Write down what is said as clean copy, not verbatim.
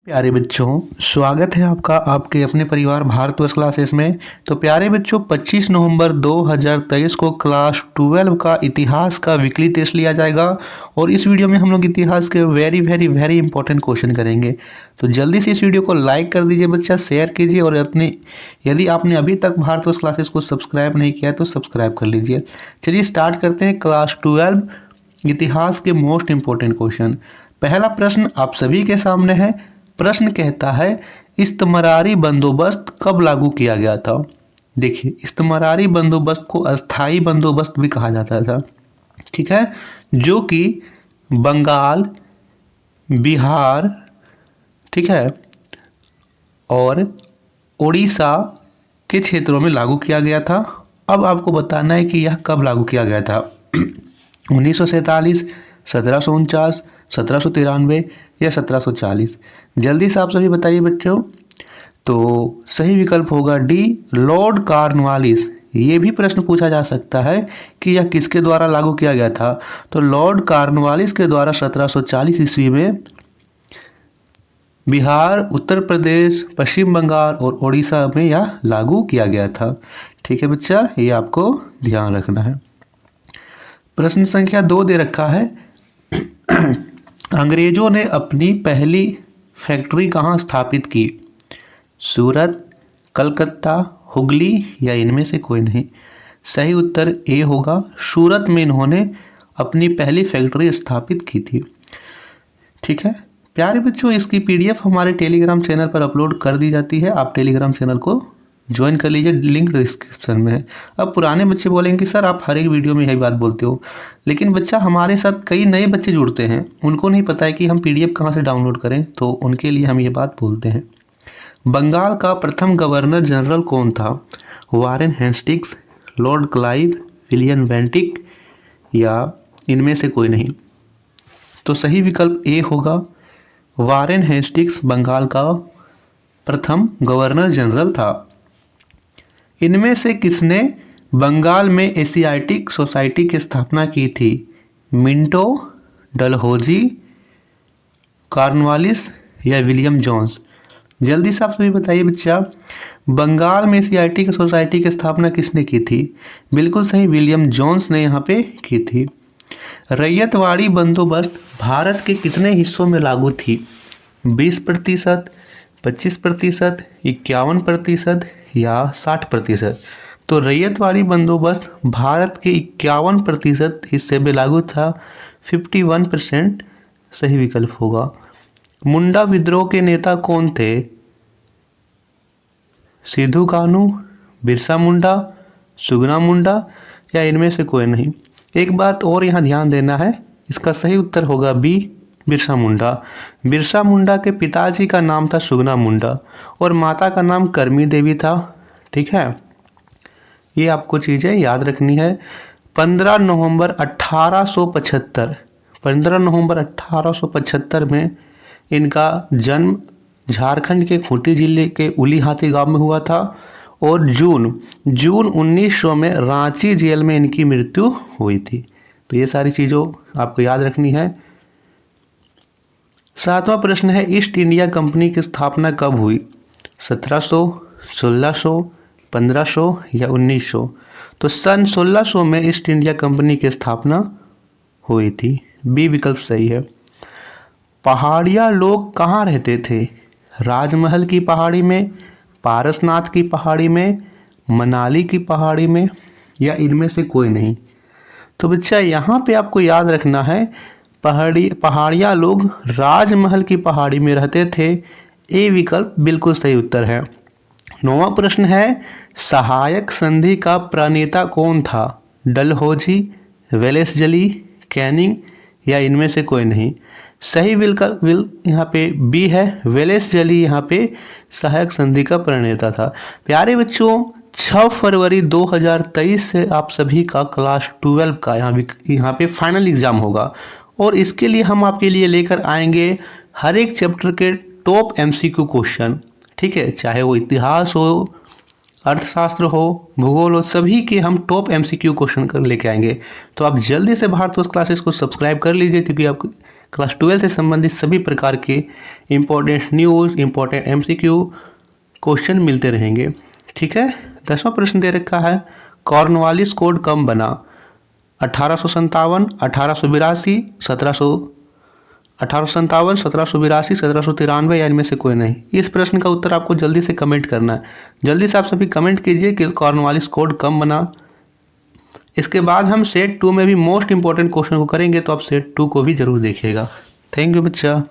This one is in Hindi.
प्यारे बच्चों, स्वागत है आपका आपके अपने परिवार भारतवर्ष क्लासेस में। तो प्यारे बच्चों, 25 नवंबर 2023 को क्लास 12 का इतिहास का वीकली टेस्ट लिया जाएगा और इस वीडियो में हम लोग इतिहास के very very very important question करेंगे। तो जल्दी से इस वीडियो को लाइक कर दीजिए बच्चा, शेयर कीजिए और यदि आपने अभी तक भारतवर्ष क्लासेस को सब्सक्राइब नहीं किया है तो सब्सक्राइब कर लीजिए। चलिए स्टार्ट करते हैं क्लास 12 इतिहास के मोस्ट इंपॉर्टेंट क्वेश्चन। पहला प्रश्न आप सभी के सामने है। प्रश्न कहता है, इस्तमरारी बंदोबस्त कब लागू किया गया था। देखिए, इस्तमरारी बंदोबस्त को अस्थाई बंदोबस्त भी कहा जाता था, ठीक है, जो कि बंगाल, बिहार, ठीक है, और उड़ीसा के क्षेत्रों में लागू किया गया था। अब आपको बताना है कि यह कब लागू किया गया था। 1947, 1749, 1793 या 1740। जल्दी से आप सभी बताइए बच्चों। तो सही विकल्प होगा डी, लॉर्ड कॉर्नवालिस। ये भी प्रश्न पूछा जा सकता है कि यह किसके द्वारा लागू किया गया था। तो लॉर्ड कॉर्नवालिस के द्वारा 1740 ईस्वी में बिहार, उत्तर प्रदेश, पश्चिम बंगाल और उड़ीसा में यह लागू किया गया था। ठीक है बच्चा, ये आपको ध्यान रखना है। प्रश्न संख्या 2 दे रखा है। अंग्रेजों ने अपनी पहली फैक्ट्री कहाँ स्थापित की। सूरत, कलकत्ता, हुगली या इनमें से कोई नहीं। सही उत्तर ए होगा, सूरत में इन्होंने अपनी पहली फैक्ट्री स्थापित की थी। ठीक है प्यारे बच्चों, इसकी पीडीएफ हमारे टेलीग्राम चैनल पर अपलोड कर दी जाती है। आप टेलीग्राम चैनल को ज्वाइन कर लीजिए, लिंक डिस्क्रिप्शन में है। अब पुराने बच्चे बोलेंगे कि सर आप हर एक वीडियो में यही बात बोलते हो, लेकिन बच्चा हमारे साथ कई नए बच्चे जुड़ते हैं, उनको नहीं पता है कि हम पीडीएफ कहाँ से डाउनलोड करें, तो उनके लिए हम ये बात बोलते हैं। बंगाल का प्रथम गवर्नर जनरल कौन था। Warren Hastings, Lord Clive, William Bentinck या इनमें से कोई नहीं। तो सही विकल्प ए होगा, वारेन हेस्टिंग्स बंगाल का प्रथम गवर्नर जनरल था। इनमें से किसने बंगाल में एशियाटिक सोसाइटी की स्थापना की थी। मिंटो, डलहौजी, कॉर्नवालिस या विलियम जोन्स। जल्दी से आप सभी बताइए बच्चा, बंगाल में एशियाटिक सोसाइटी की स्थापना किसने की थी। बिल्कुल सही, विलियम जोन्स ने यहाँ पे की थी। रैयतवाड़ी बंदोबस्त भारत के कितने हिस्सों में लागू थी। 20%, 25%, 51% या 60%। तो रैयतवाड़ी बंदोबस्त भारत के 51% हिस्से में लागू था। 51% सही विकल्प होगा। मुंडा विद्रोह के नेता कौन थे। सिद्धू कान्हू, बिरसा मुंडा, सुगना मुंडा या इनमें से कोई नहीं। एक बात और यहाँ ध्यान देना है, इसका सही उत्तर होगा बी, बिरसा मुंडा। बिरसा मुंडा के पिताजी का नाम था सुगना मुंडा और माता का नाम करमी देवी था। ठीक है, ये आपको चीज़ें याद रखनी है। 15 नवंबर 1875 में इनका जन्म झारखंड के खूंटी जिले के उलीहाती गांव में हुआ था और जून 1900 में रांची जेल में इनकी मृत्यु हुई थी। तो ये सारी चीज़ों आपको याद रखनी है। 7वां प्रश्न है, ईस्ट इंडिया कंपनी की स्थापना कब हुई। 1700, 1600, 1500 या 1900। तो सन 1600 में ईस्ट इंडिया कंपनी की स्थापना हुई थी। बी विकल्प सही है। पहाड़िया लोग कहाँ रहते थे। राजमहल की पहाड़ी में, पारसनाथ की पहाड़ी में, मनाली की पहाड़ी में या इनमें से कोई नहीं। तो बच्चा यहाँ पे आपको याद रखना है, पहाड़िया लोग राजमहल की पहाड़ी में रहते थे। ए विकल्प बिल्कुल सही उत्तर है। 9वां प्रश्न है, सहायक संधि का प्रणेता कौन था। डलहौजी, वेलेस्ली, कैनिंग या इनमें से कोई नहीं। सही विकल्प यहाँ पे बी है, वेलेस्ली यहाँ पे सहायक संधि का प्रणेता था। प्यारे बच्चों, 6 फरवरी 2023 से आप सभी का क्लास 12 का यहाँ पे फाइनल एग्जाम होगा और इसके लिए हम आपके लिए लेकर आएंगे हर एक चैप्टर के टॉप एमसीक्यू क्वेश्चन। ठीक है, चाहे वो इतिहास हो, अर्थशास्त्र हो, भूगोल हो, सभी के हम टॉप एमसीक्यू क्वेश्चन कर लेके आएंगे। तो आप जल्दी से भारतवर्ष क्लासेस को सब्सक्राइब कर लीजिए, क्योंकि आप क्लास 12 से संबंधित सभी प्रकार के important news, important MCQ question मिलते रहेंगे। ठीक है। 10वां प्रश्न दे रखा है, कॉर्नवालिस कोड कब बना? 1857, 1882, 1782, 1783 या इनमें से कोई नहीं। इस प्रश्न का उत्तर आपको जल्दी से कमेंट करना है। जल्दी से आप सभी कमेंट कीजिए कि कॉर्नवालिस कोड कब बना। इसके बाद हम सेट 2 में भी मोस्ट इंपॉर्टेंट क्वेश्चन को करेंगे, तो आप सेट 2 को भी जरूर देखिएगा। थैंक यू बच्चा।